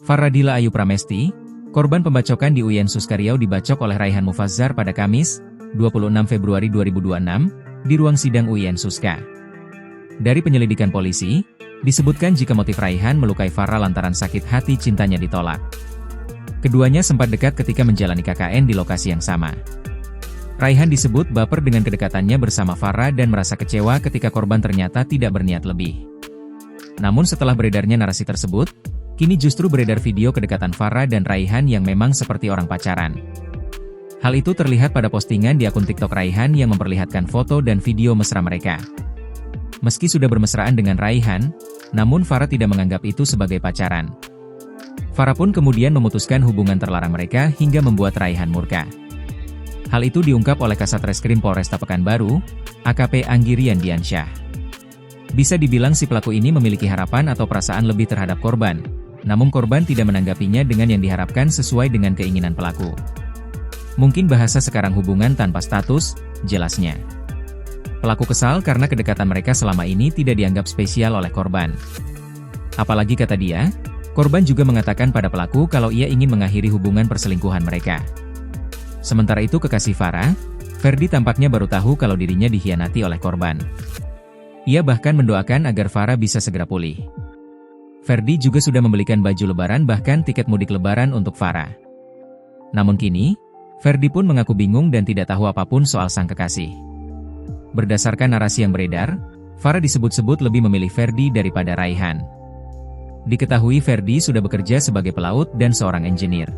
Faradila Ayu Pramesti, korban pembacokan di UIN Suskariau dibacok oleh Raihan Mufazzar pada Kamis, 26 Februari 2026, di ruang sidang UIN Suska. Dari penyelidikan polisi, disebutkan jika motif Raihan melukai Farah lantaran sakit hati cintanya ditolak. Keduanya sempat dekat ketika menjalani KKN di lokasi yang sama. Raihan disebut baper dengan kedekatannya bersama Farah dan merasa kecewa ketika korban ternyata tidak berniat lebih. Namun setelah beredarnya narasi tersebut, kini justru beredar video kedekatan Farah dan Raihan yang memang seperti orang pacaran. Hal itu terlihat pada postingan di akun TikTok Raihan yang memperlihatkan foto dan video mesra mereka. Meski sudah bermesraan dengan Raihan, namun Farah tidak menganggap itu sebagai pacaran. Farah pun kemudian memutuskan hubungan terlarang mereka hingga membuat Raihan murka. Hal itu diungkap oleh Kasat Reskrim Polresta Pekanbaru, AKP Anggirian Diansyah. Bisa dibilang si pelaku ini memiliki harapan atau perasaan lebih terhadap korban. Namun korban tidak menanggapinya dengan yang diharapkan sesuai dengan keinginan pelaku. Mungkin bahasa sekarang hubungan tanpa status, jelasnya. Pelaku kesal karena kedekatan mereka selama ini tidak dianggap spesial oleh korban. Apalagi kata dia, korban juga mengatakan pada pelaku kalau ia ingin mengakhiri hubungan perselingkuhan mereka. Sementara itu kekasih Farah, Ferdi tampaknya baru tahu kalau dirinya dikhianati oleh korban. Ia bahkan mendoakan agar Farah bisa segera pulih. Ferdi juga sudah membelikan baju lebaran bahkan tiket mudik lebaran untuk Farah. Namun kini, Ferdi pun mengaku bingung dan tidak tahu apapun soal sang kekasih. Berdasarkan narasi yang beredar, Farah disebut-sebut lebih memilih Ferdi daripada Raihan. Diketahui Ferdi sudah bekerja sebagai pelaut dan seorang engineer.